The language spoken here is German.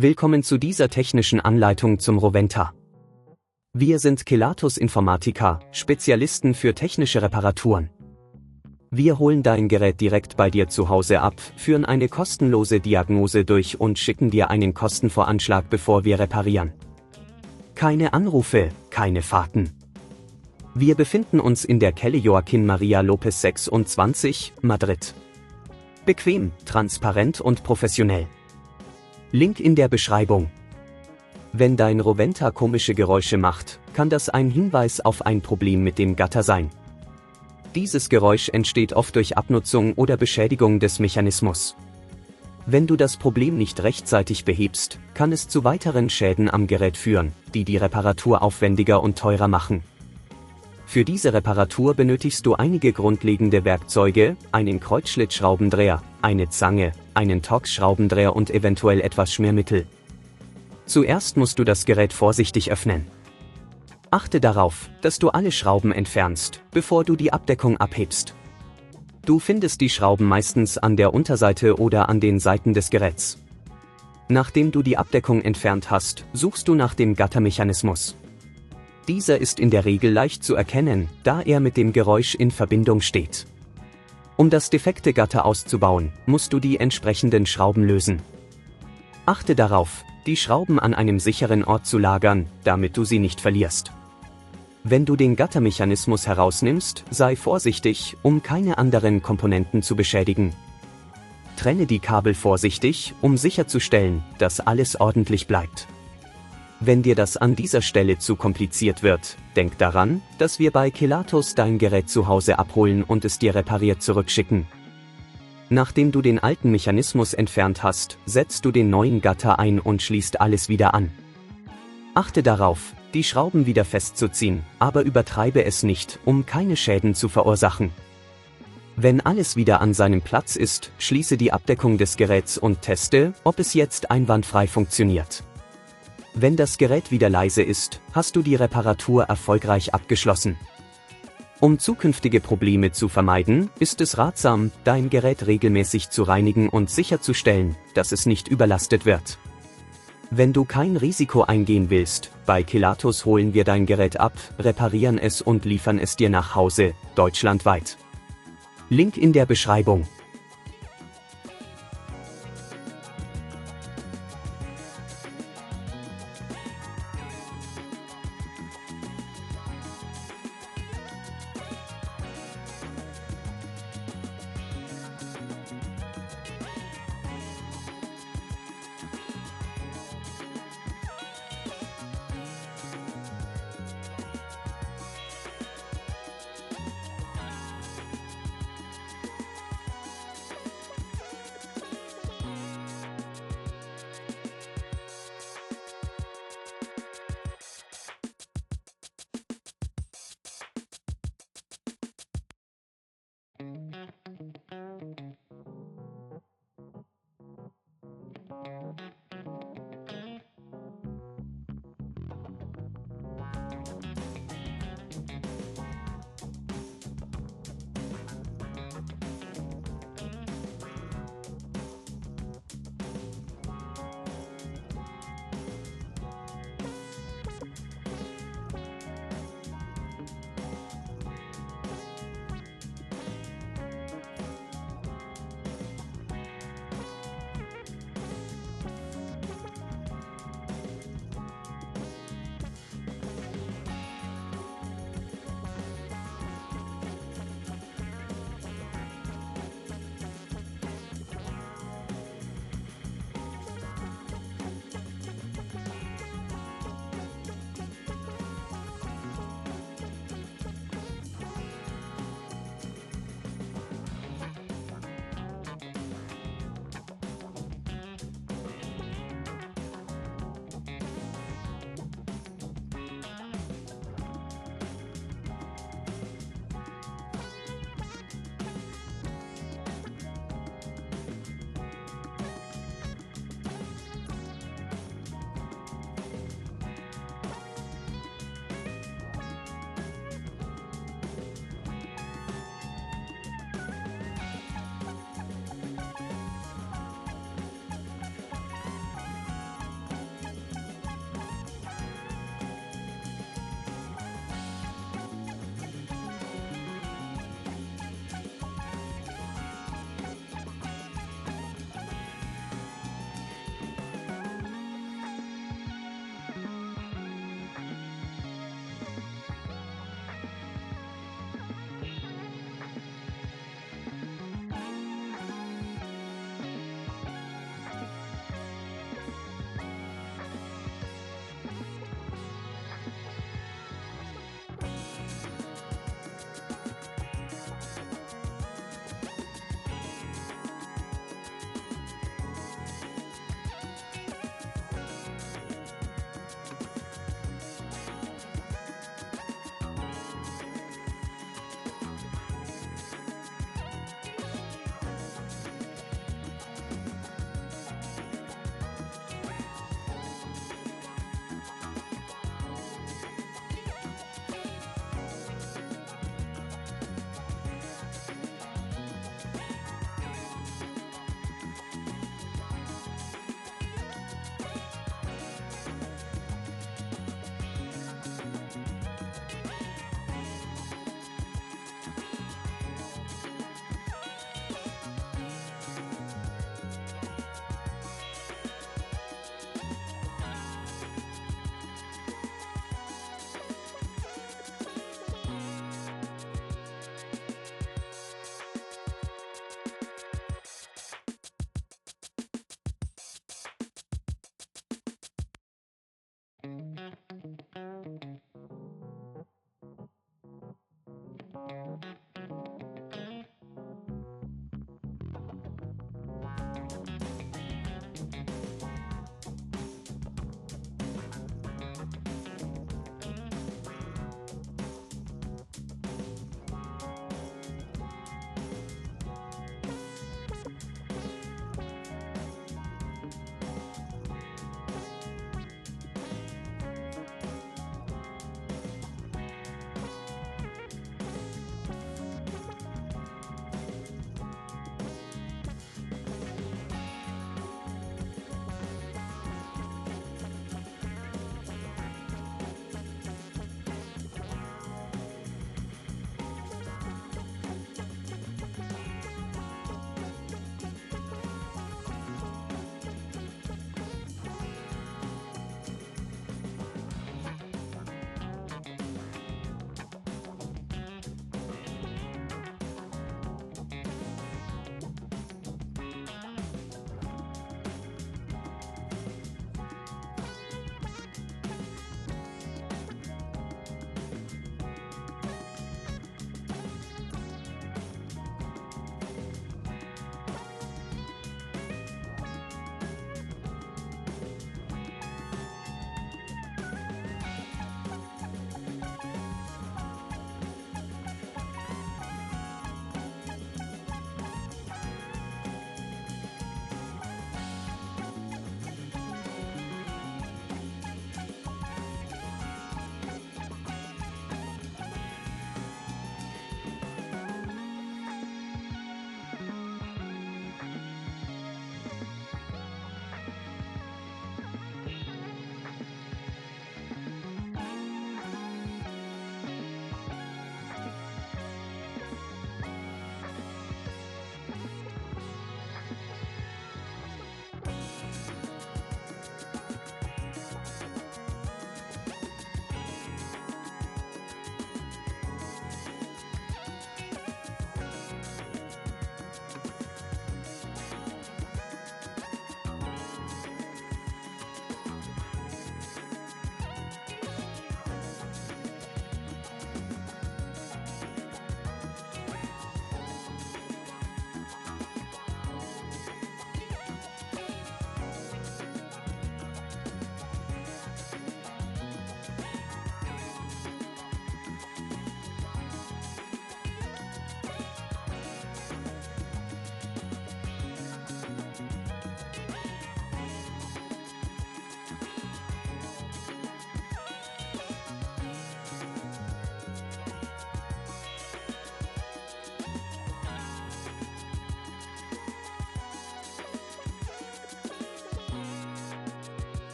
Willkommen zu dieser technischen Anleitung zum Rowenta. Wir sind Kelatos Informática, Spezialisten für technische Reparaturen. Wir holen dein Gerät direkt bei dir zu Hause ab, führen eine kostenlose Diagnose durch und schicken dir einen Kostenvoranschlag, bevor wir reparieren. Keine Anrufe, keine Fahrten. Wir befinden uns in der Calle Joaquín María López 26, Madrid. Bequem, transparent und professionell. Link in der Beschreibung. Wenn dein Rowenta komische Geräusche macht, kann das ein Hinweis auf ein Problem mit dem Gatter sein. Dieses Geräusch entsteht oft durch Abnutzung oder Beschädigung des Mechanismus. Wenn du das Problem nicht rechtzeitig behebst, kann es zu weiteren Schäden am Gerät führen, die die Reparatur aufwendiger und teurer machen. Für diese Reparatur benötigst du einige grundlegende Werkzeuge, einen Kreuzschlitzschraubendreher, eine Zange, einen Torx-Schraubendreher und eventuell etwas Schmiermittel. Zuerst musst du das Gerät vorsichtig öffnen. Achte darauf, dass du alle Schrauben entfernst, bevor du die Abdeckung abhebst. Du findest die Schrauben meistens an der Unterseite oder an den Seiten des Geräts. Nachdem du die Abdeckung entfernt hast, suchst du nach dem Gattermechanismus. Dieser ist in der Regel leicht zu erkennen, da er mit dem Geräusch in Verbindung steht. Um das defekte Gatter auszubauen, musst du die entsprechenden Schrauben lösen. Achte darauf, die Schrauben an einem sicheren Ort zu lagern, damit du sie nicht verlierst. Wenn du den Gattermechanismus herausnimmst, sei vorsichtig, um keine anderen Komponenten zu beschädigen. Trenne die Kabel vorsichtig, um sicherzustellen, dass alles ordentlich bleibt. Wenn dir das an dieser Stelle zu kompliziert wird, denk daran, dass wir bei Kelatos dein Gerät zu Hause abholen und es dir repariert zurückschicken. Nachdem du den alten Mechanismus entfernt hast, setzt du den neuen Gatter ein und schließt alles wieder an. Achte darauf, die Schrauben wieder festzuziehen, aber übertreibe es nicht, um keine Schäden zu verursachen. Wenn alles wieder an seinem Platz ist, schließe die Abdeckung des Geräts und teste, ob es jetzt einwandfrei funktioniert. Wenn das Gerät wieder leise ist, hast du die Reparatur erfolgreich abgeschlossen. Um zukünftige Probleme zu vermeiden, ist es ratsam, dein Gerät regelmäßig zu reinigen und sicherzustellen, dass es nicht überlastet wird. Wenn du kein Risiko eingehen willst, bei Kelatos holen wir dein Gerät ab, reparieren es und liefern es dir nach Hause, deutschlandweit. Link in der Beschreibung.